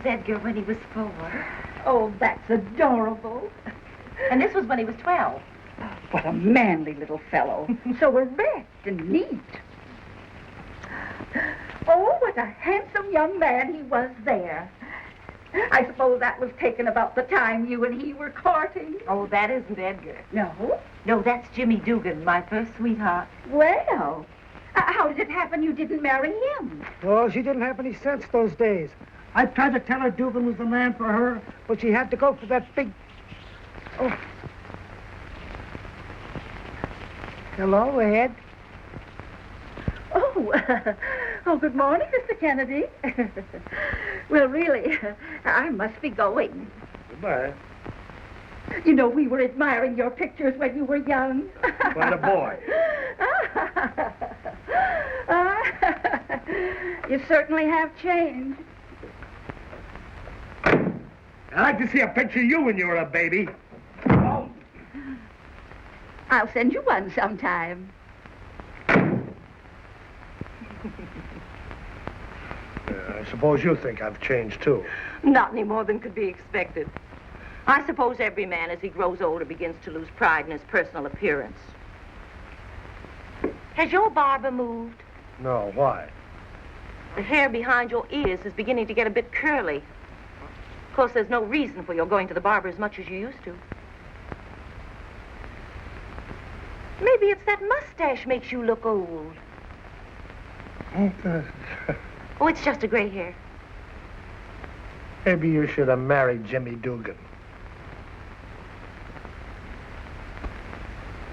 Edgar when he was 4. Oh, that's adorable. And this was when he was 12. What a manly little fellow. So erect and neat. Oh, what a handsome young man he was there. I suppose that was taken about the time you and he were courting. Oh, that isn't Edgar. No? No, that's Jimmy Dugan, my first sweetheart. Well, how did it happen you didn't marry him? Oh, she didn't have any sense those days. I tried to tell her Dugan was the man for her, but she had to go for that big... Oh. Hello, Ed. Oh, good morning, Mr. Kennedy. Well, really, I must be going. Goodbye. You know, we were admiring your pictures when you were young. Quite a boy. You certainly have changed. I'd like to see a picture of you when you were a baby. Oh. I'll send you one sometime. I suppose you think I've changed, too. Not any more than could be expected. I suppose every man, as he grows older, begins to lose pride in his personal appearance. Has your barber moved? No, why? The hair behind your ears is beginning to get a bit curly. Of course, there's no reason for your going to the barber as much as you used to. Maybe it's that mustache makes you look old. Oh, it's just a gray hair. Maybe you should have married Jimmy Dugan.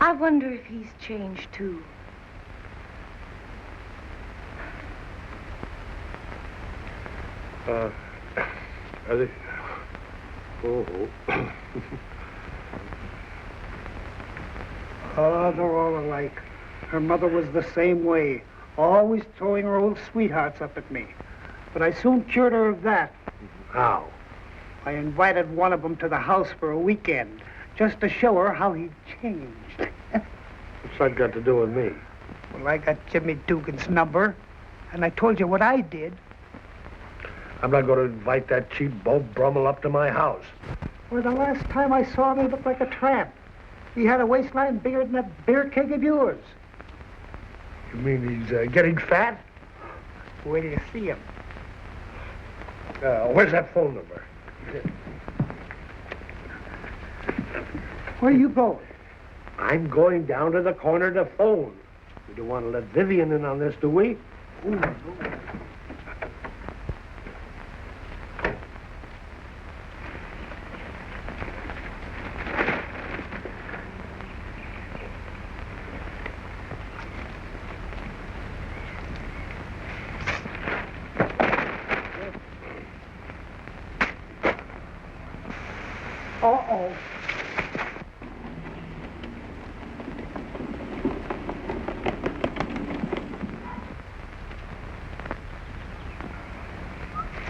I wonder if he's changed, too. Are they... Oh. Oh, they're all alike. Her mother was the same way, always throwing her old sweethearts up at me. But I soon cured her of that. How? I invited one of them to the house for a weekend, just to show her how he'd changed. What's that got to do with me? Well, I got Jimmy Dugan's number, and I told you what I did. I'm not going to invite that cheap Beau Brummel up to my house. Well, the last time I saw him, he looked like a tramp. He had a waistline bigger than that beer keg of yours. You mean he's getting fat? Wait till you see him. Where's that phone number? Where are you going? I'm going down to the corner to phone. We don't want to let Vivien in on this, do we? Ooh. Uh-oh.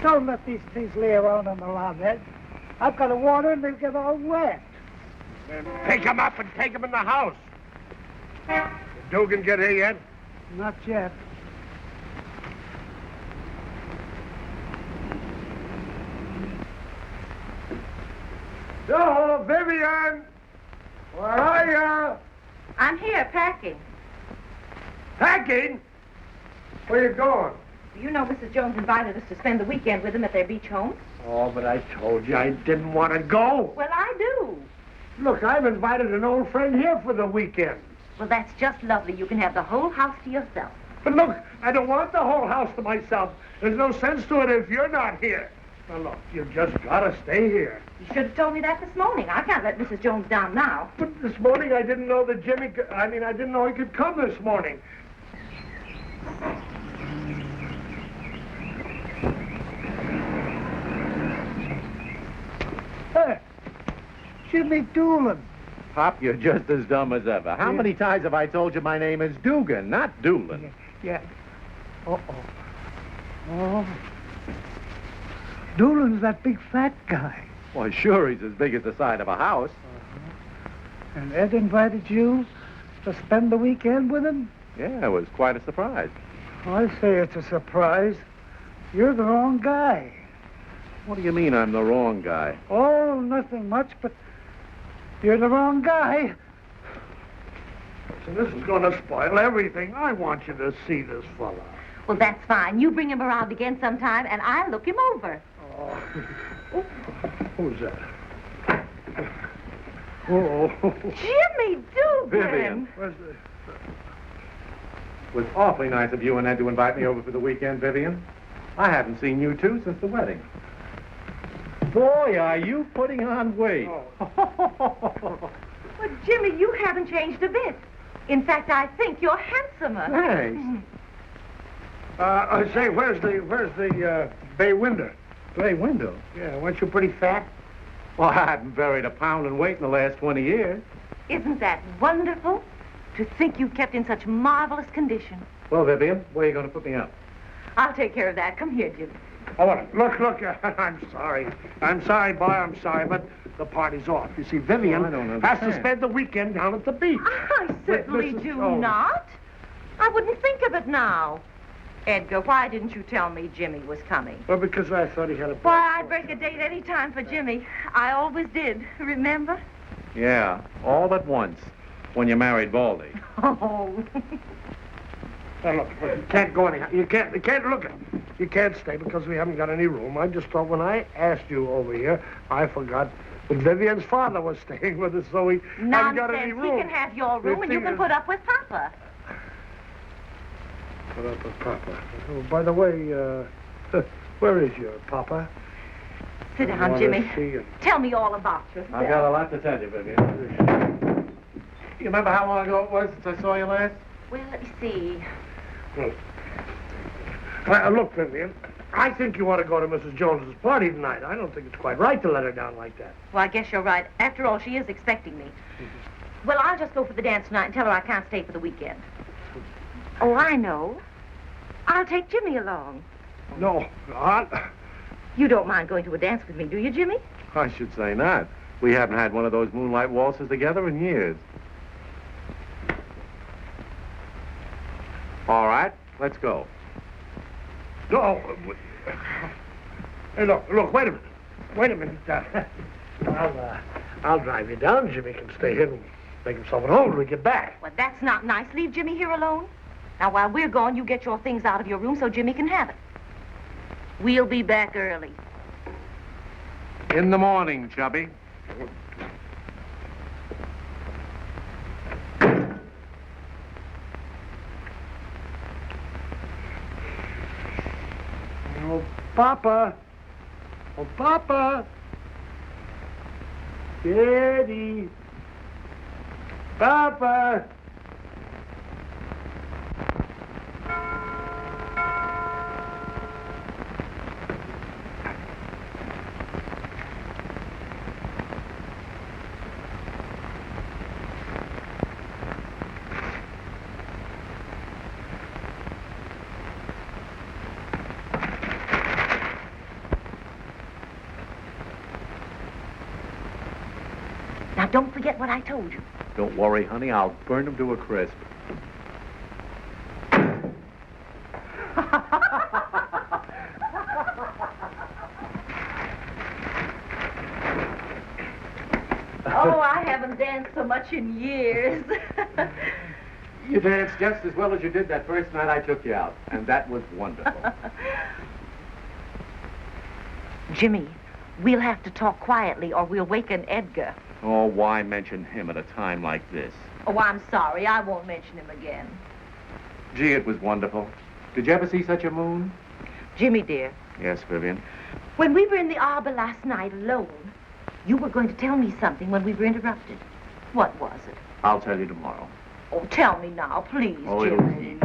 Don't let these things lay around on the lawn, Ed. I've got to water and they'll get all wet. Then pick him up and take him in the house. Did Dugan get here yet? Not yet. So, Vivien, where are you? I'm here packing. Packing? Where you going? You know Mrs. Jones invited us to spend the weekend with them at their beach home. Oh, but I told you I didn't want to go. Well, I do. Look, I've invited an old friend here for the weekend. Well, that's just lovely. You can have the whole house to yourself. But look, I don't want the whole house to myself. There's no sense to it if you're not here. Now, look, you've just got to stay here. You should have told me that this morning. I can't let Mrs. Jones down now. But this morning I didn't know that I didn't know he could come this morning. Jimmy Doolin. Pop, you're just as dumb as ever. How many times have I told you my name is Dugan, not Doolin? Yeah. Uh-oh. Oh. Doolin's that big fat guy. Well, sure, he's as big as the side of a house. And Ed invited you to spend the weekend with him? Yeah, it was quite a surprise. I say it's a surprise. You're the wrong guy. What do you mean I'm the wrong guy? Oh, nothing much, but you're the wrong guy. So this is going to spoil everything. I want you to see this fella. Well, that's fine. You bring him around again sometime, and I'll look him over. Oh. Who's that? Oh. Jimmy Dugan! Vivien. Where's the... It was awfully nice of you and Ed to invite me over for the weekend, Vivien. I haven't seen you two since the wedding. Boy, are you putting on weight. Well, Jimmy, you haven't changed a bit. In fact, I think you're handsomer. Thanks. I say, where's the bay window? Bay window? Yeah, weren't you pretty fat? Well, I haven't buried a pound in weight in the last 20 years. Isn't that wonderful? To think you've kept in such marvelous condition. Well, Vivien, where are you going to put me up? I'll take care of that. Come here, Jimmy. Oh, look, I'm sorry. I'm sorry, boy, I'm sorry, but the party's off. You see, Vivien I don't has to understand. spend the weekend down at the beach. I certainly Mrs. do Oh. not. I wouldn't think of it now. Edgar, why didn't you tell me Jimmy was coming? Well, because I thought he had a... Why, I'd break a date any time for Jimmy. I always did, remember? Yeah, all at once, when you married Baldy. Oh. Now, look, you can't go anyhow. You can't look at... You can't stay because we haven't got any room. I just thought when I asked you over here, I forgot that Vivien's father was staying with us, so we haven't got any Nonsense. room. He can have your room, and you can put up with Papa. Put up with Papa. Oh, by the way, where is your Papa? Sit I down, wanna Jimmy. see him. Tell me all about yourself. I've got a lot to tell you, Vivien. You remember how long ago it was since I saw you last? Well, let me see. Look, Vivien, I think you ought to go to Mrs. Jones's party tonight. I don't think it's quite right to let her down like that. Well, I guess you're right. After all, she is expecting me. Well, I'll just go for the dance tonight and tell her I can't stay for the weekend. Oh, I know. I'll take Jimmy along. No, Aunt. You don't mind going to a dance with me, do you, Jimmy? I should say not. We haven't had one of those moonlight waltzes together in years. All right, let's go. No. Hey, look, wait a minute. Wait a minute. I'll drive you down. Jimmy can stay here and make himself at home when we get back. Well, that's not nice. Leave Jimmy here alone. Now, while we're gone, you get your things out of your room so Jimmy can have it. We'll be back early. In the morning, Chubby. Oh, Papa. Oh, Papa. Daddy. Papa. Now, don't forget what I told you. Don't worry, honey. I'll burn them to a crisp. Oh, I haven't danced so much in years. You danced just as well as you did that first night I took you out, and that was wonderful. Jimmy, we'll have to talk quietly or we'll waken Edgar. Oh, why mention him at a time like this? Oh, I'm sorry. I won't mention him again. Gee, it was wonderful. Did you ever see such a moon? Jimmy, dear, Yes, Vivien. when we were in the arbor last night alone, you were going to tell me something when we were interrupted. What was it? I'll tell you tomorrow. Oh, tell me now, please, Oh, it'll Jimmy.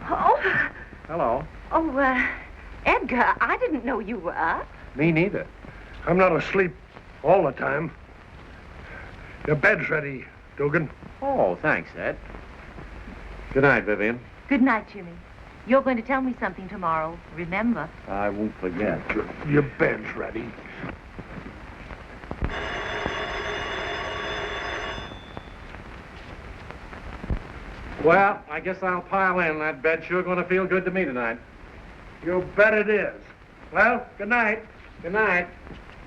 Oh, Hello. Edgar, I didn't know you were up. Me neither. I'm not asleep All the time. Your bed's ready, Dugan. Oh, thanks, Ed. Good night, Vivien. Good night, Jimmy. You're going to tell me something tomorrow. Remember. I won't forget. Your bed's ready. Well, I guess I'll pile in. That bed's sure going to feel good to me tonight. You bet it is. Well, good night. Good night.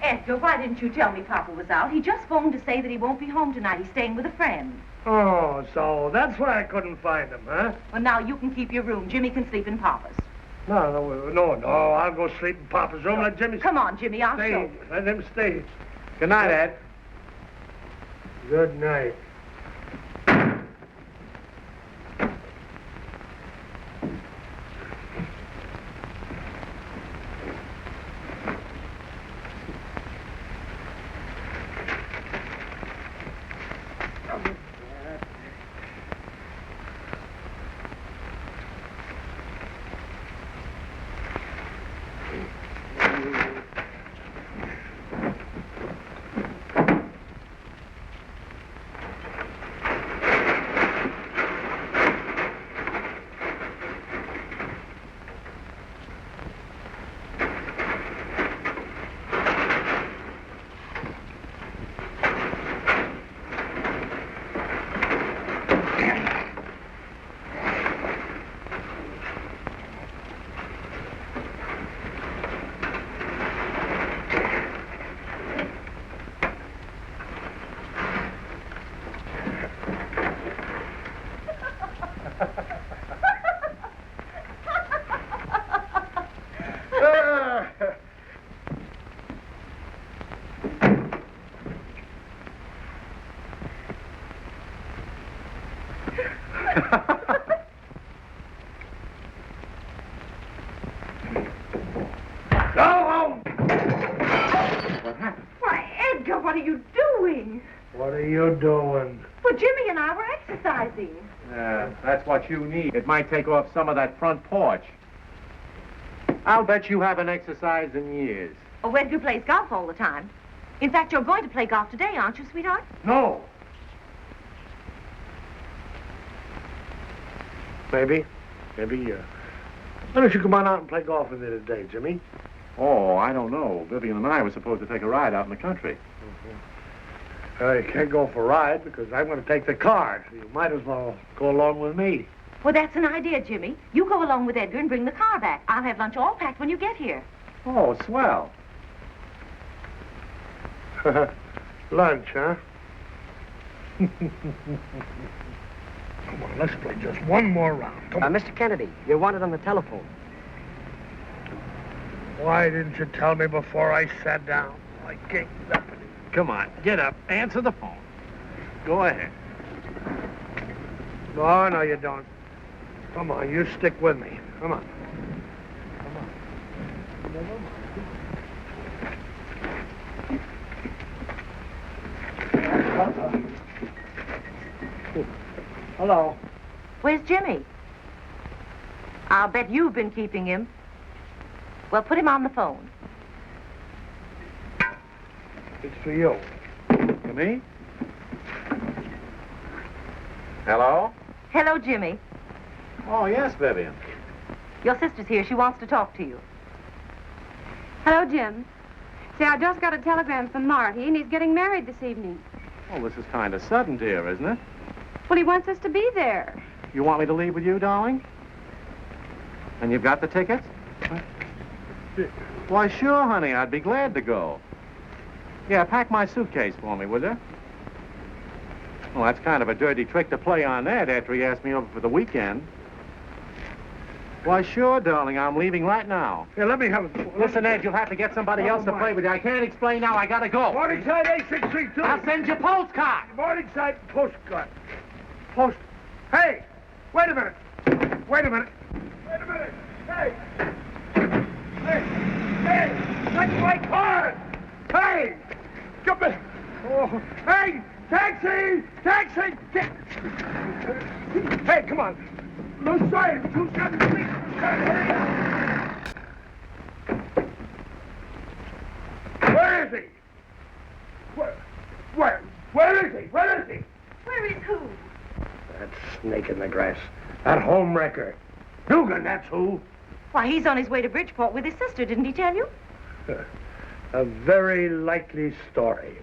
Edgar, why didn't you tell me Papa was out? He just phoned to say that he won't be home tonight. He's staying with a friend. Oh, so that's why I couldn't find him, huh? Well, now you can keep your room. Jimmy can sleep in Papa's. No. I'll go sleep in Papa's room. Let Jimmy Come on, Jimmy, I'll show stay. you. Let him stay. Good night, Ed. Good night. What are you doing? What are you doing? Well, Jimmy and I were exercising. Yeah, that's what you need. It might take off some of that front porch. I'll bet you haven't exercised in years. Oh, Edgar plays golf all the time. In fact, you're going to play golf today, aren't you, sweetheart? No. Maybe. Why don't you come on out and play golf with me today, Jimmy? Oh, I don't know. Vivien and I were supposed to take a ride out in the country. You can't go for a ride because I'm going to take the car. So you might as well go along with me. Well, that's an idea, Jimmy. You go along with Edgar and bring the car back. I'll have lunch all packed when you get here. Oh, swell. Lunch, huh? Come on, let's play just one more round. Come on. Mr. Kennedy, you're wanted on the telephone. Why didn't you tell me before I sat down? I gave up. Come on, get up. Answer the phone. Go ahead. No, you don't. Come on, you stick with me. Come on. Hello. Where's Jimmy? I'll bet you've been keeping him. Well, put him on the phone. It's for you. For me? Hello? Hello, Jimmy. Oh, yes, Vivien. Your sister's here. She wants to talk to you. Hello, Jim. See, I just got a telegram from Marty, and he's getting married this evening. Oh, this is kind of sudden, dear, isn't it? Well, he wants us to be there. You want me to leave with you, darling? And you've got the tickets? Why, sure, honey. I'd be glad to go. Yeah, pack my suitcase for me, will you? Well, that's kind of a dirty trick to play on Ed after he asked me over for the weekend. Why, sure, darling. I'm leaving right now. Here, let me have it. Listen, Ed, you'll have to get somebody else to play with you. I can't explain now. I gotta go. Morningside 8632. I'll send you a postcard. Morningside postcard. Hey, wait a minute. Hey, that's my card. Hey, come in. Oh, hey, taxi. Hey, come on. No sign. 273. Hurry up. Where is he? snake in the grass. That home wrecker. Dugan, that's who. Why, he's on his way to Bridgeport with his sister, didn't he tell you? A very likely story.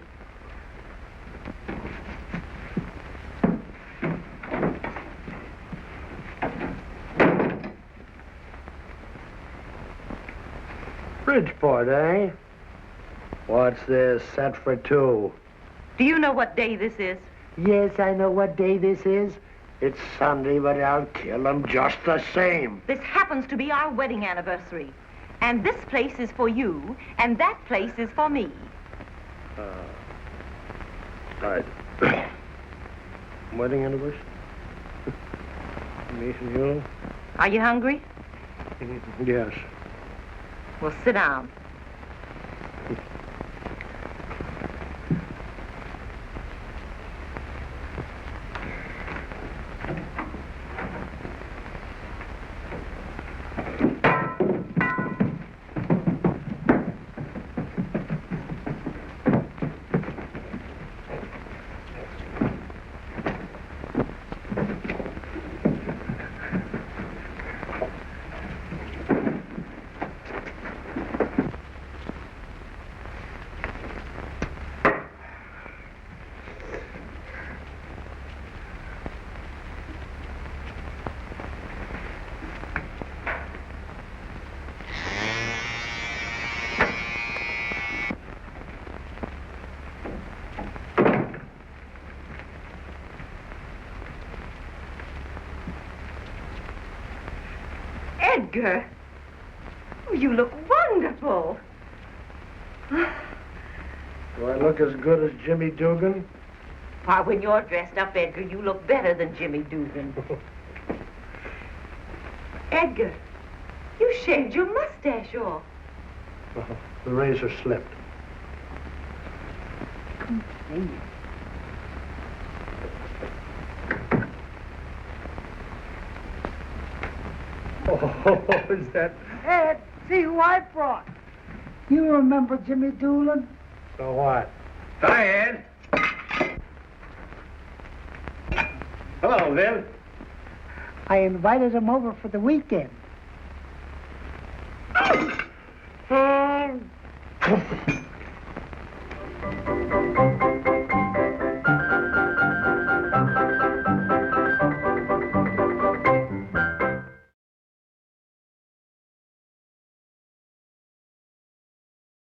Bridgeport, eh? What's this? Set for two. Do you know what day this is? Yes, I know what day this is. It's Sunday, but I'll kill him just the same. This happens to be our wedding anniversary. And this place is for you, and that place is for me. Wedding anniversary? Me and you? Are you hungry? Yes. Well, sit down. Edgar, oh, you look wonderful. Do I look as good as Jimmy Dugan? Why, when you're dressed up, Edgar, you look better than Jimmy Dugan. Edgar, you shaved your mustache off. The razor slipped. Oh, is that... Ed, see who I brought. You remember Jimmy Doolin? So what? Hi, Ed. Hello, Viv. I invited him over for the weekend.